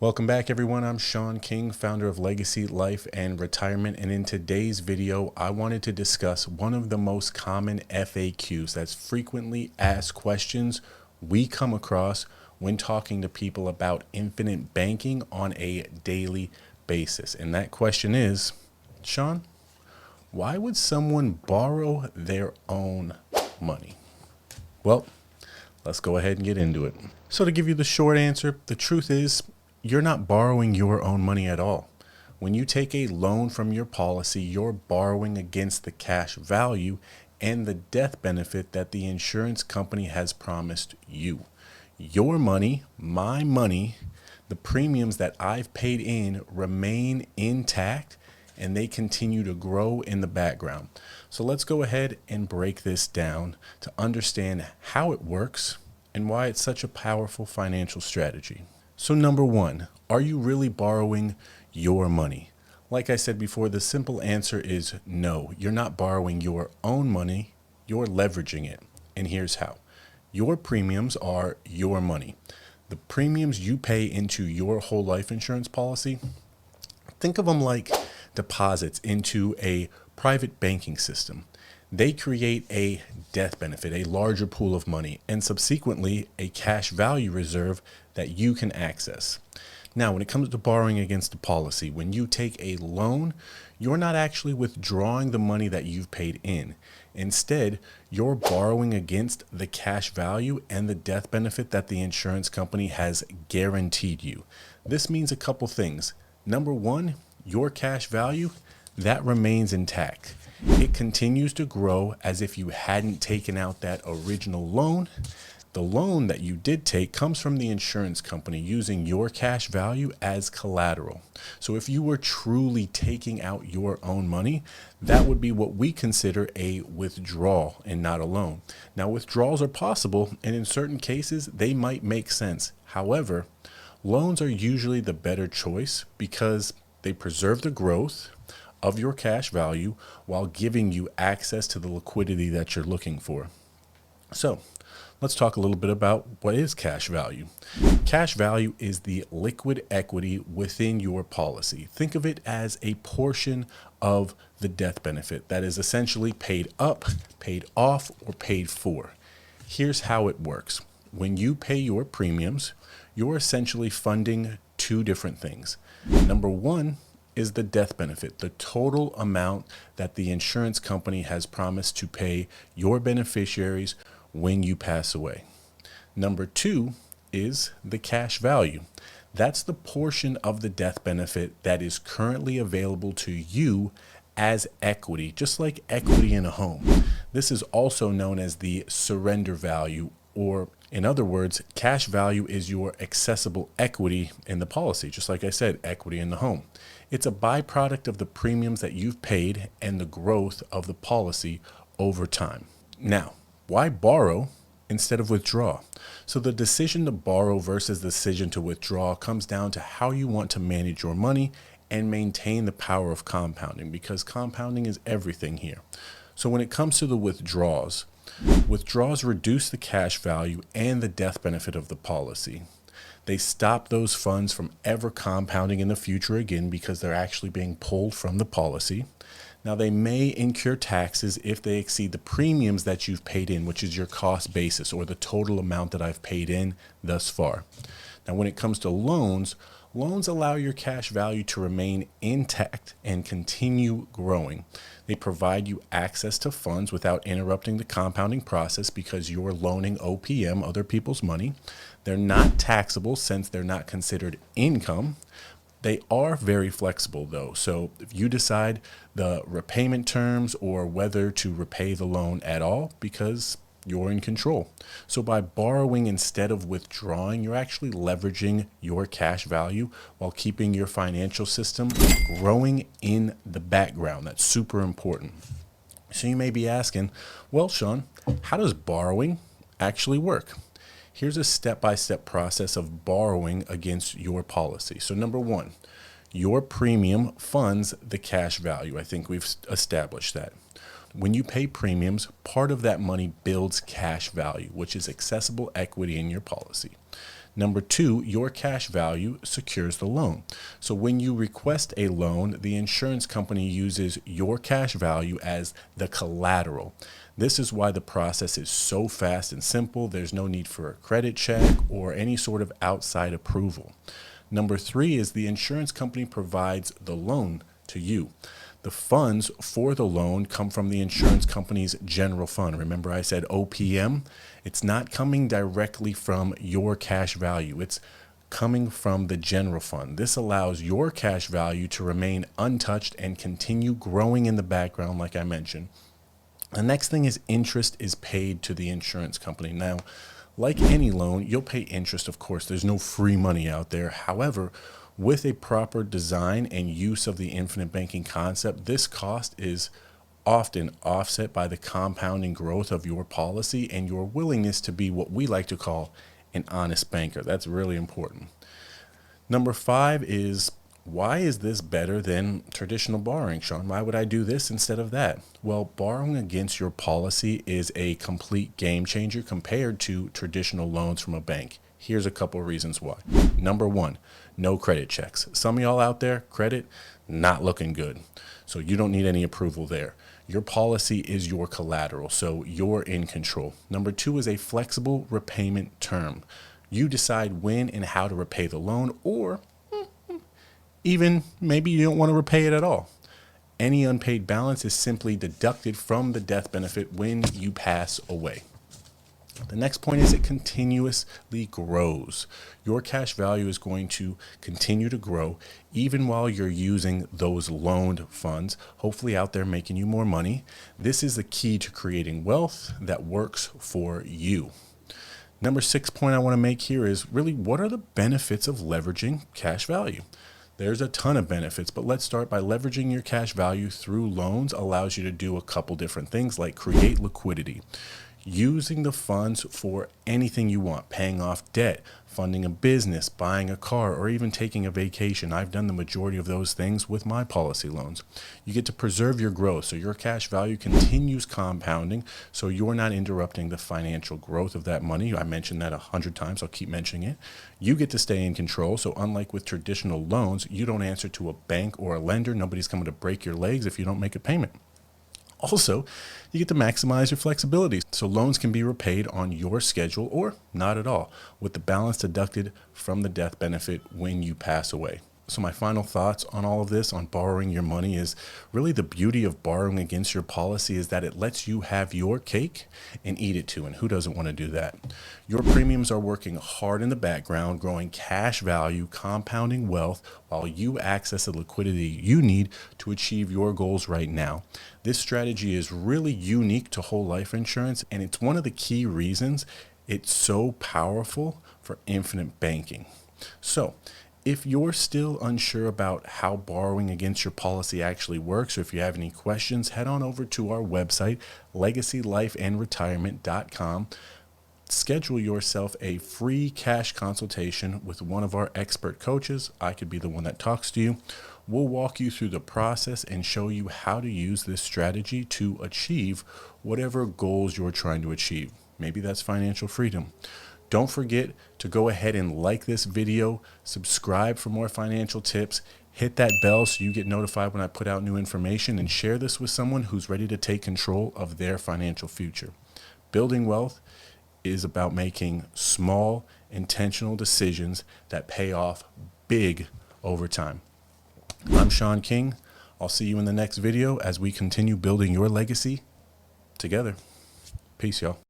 Welcome back, everyone. I'm Shawn King, founder of Legacy Life and Retirement, and in today's video I wanted to discuss one of the most common FAQs, that's frequently asked questions, we come across when talking to people about infinite banking on a daily basis. And that question is, Shawn, why would someone borrow their own money? Well, let's go ahead and get into it. So to give you the short answer, the truth is you're not borrowing your own money at all. When you take a loan from your policy, you're borrowing against the cash value and the death benefit that the insurance company has promised you. Your money, my money, the premiums that I've paid in remain intact and they continue to grow in the background. So let's go ahead and break this down to understand how it works and why it's such a powerful financial strategy. So number one, are you really borrowing your money? Like I said before, the simple answer is no. You're not borrowing your own money, you're leveraging it. And here's how. Your premiums are your money. The premiums you pay into your whole life insurance policy, think of them like deposits into a private banking system. They create a death benefit, a larger pool of money, and subsequently a cash value reserve that you can access. Now, when it comes to borrowing against a policy, when you take a loan, you're not actually withdrawing the money that you've paid in. Instead, you're borrowing against the cash value and the death benefit that the insurance company has guaranteed you. This means a couple things. Number one, your cash value, that remains intact. It continues to grow as if you hadn't taken out that original loan. The loan that you did take comes from the insurance company using your cash value as collateral. So if you were truly taking out your own money, that would be what we consider a withdrawal and not a loan. Now, withdrawals are possible, and in certain cases, they might make sense. However, loans are usually the better choice because they preserve the growth of your cash value while giving you access to the liquidity that you're looking for. So let's talk a little bit about what is cash value. Cash value is the liquid equity within your policy. Think of it as a portion of the death benefit that is essentially paid up, paid off, or paid for. Here's how it works. When you pay your premiums, you're essentially funding two different things. Number one is the death benefit, the total amount that the insurance company has promised to pay your beneficiaries when you pass away. Number two is the cash value. That's the portion of the death benefit that is currently available to you as equity, just like equity in a home. This is also known as the surrender value, or in other words, cash value is your accessible equity in the policy, just like I said, equity in the home. It's a byproduct of the premiums that you've paid and the growth of the policy over time. Now, why borrow instead of withdraw? So the decision to borrow versus the decision to withdraw comes down to how you want to manage your money and maintain the power of compounding, because compounding is everything here. So when it comes to the withdrawals reduce the cash value and the death benefit of the policy. They stop those funds from ever compounding in the future again because they're actually being pulled from the policy. Now, they may incur taxes if they exceed the premiums that you've paid in, which is your cost basis or the total amount that I've paid in thus far. Now, when it comes to loans allow your cash value to remain intact and continue growing. They provide you access to funds without interrupting the compounding process because you're loaning OPM, other people's money. They're not taxable since they're not considered income. They are very flexible though. So if you decide the repayment terms or whether to repay the loan at all, because you're in control. So by borrowing instead of withdrawing, you're actually leveraging your cash value while keeping your financial system growing in the background. That's super important. So you may be asking, well, Shawn, how does borrowing actually work? Here's a step-by-step process of borrowing against your policy. So number one, your premium funds the cash value. I think we've established that. When you pay premiums, part of that money builds cash value, which is accessible equity in your policy. Number two, your cash value secures the loan. So when you request a loan, the insurance company uses your cash value as the collateral. This is why the process is so fast and simple. There's no need for a credit check or any sort of outside approval. Number three is the insurance company provides the loan to you. The funds for the loan come from the insurance company's general fund. Remember I said OPM? It's not coming directly from your cash value. It's coming from the general fund. This allows your cash value to remain untouched and continue growing in the background, like I mentioned. The next thing is interest is paid to the insurance company. Now, like any loan, you'll pay interest, of course. There's no free money out there. However, with a proper design and use of the infinite banking concept, this cost is often offset by the compounding growth of your policy and your willingness to be what we like to call an honest banker. That's really important. Number five is, why is this better than traditional borrowing, Shawn? Why would I do this instead of that? Well, borrowing against your policy is a complete game changer compared to traditional loans from a bank. Here's a couple of reasons why. Number one, no credit checks. Some of y'all out there, credit, not looking good. So you don't need any approval there. Your policy is your collateral, so you're in control. Number two is a flexible repayment term. You decide when and how to repay the loan, or even maybe you don't want to repay it at all. Any unpaid balance is simply deducted from the death benefit when you pass away. The next point is it continuously grows. Your cash value is going to continue to grow even while you're using those loaned funds, hopefully out there making you more money. This is the key to creating wealth that works for you. Number 6 point I want to make here is really, what are the benefits of leveraging cash value? There's a ton of benefits, but let's start by leveraging your cash value through loans allows you to do a couple different things, like create liquidity. Using the funds for anything you want, paying off debt, funding a business, buying a car, or even taking a vacation. I've done the majority of those things with my policy loans. You get to preserve your growth, so your cash value continues compounding, so you're not interrupting the financial growth of that money. I mentioned that 100 times. I'll keep mentioning it. You get to stay in control, so unlike with traditional loans, you don't answer to a bank or a lender. Nobody's coming to break your legs if you don't make a payment. Also, you get to maximize your flexibility, so loans can be repaid on your schedule or not at all, with the balance deducted from the death benefit when you pass away. So my final thoughts on all of this, on borrowing your money, is really the beauty of borrowing against your policy is that it lets you have your cake and eat it too. And who doesn't want to do that? Your premiums are working hard in the background, growing cash value, compounding wealth, while you access the liquidity you need to achieve your goals right now. This strategy is really unique to whole life insurance, and it's one of the key reasons it's so powerful for infinite banking. So, if you're still unsure about how borrowing against your policy actually works, or if you have any questions, head on over to our website, legacylifeandretirement.com. Schedule yourself a free cash consultation with one of our expert coaches. I could be the one that talks to you. We'll walk you through the process and show you how to use this strategy to achieve whatever goals you're trying to achieve. Maybe that's financial freedom. Don't forget to go ahead and like this video, subscribe for more financial tips, hit that bell so you get notified when I put out new information, and share this with someone who's ready to take control of their financial future. Building wealth is about making small, intentional decisions that pay off big over time. I'm Shawn King. I'll see you in the next video as we continue building your legacy together. Peace, y'all.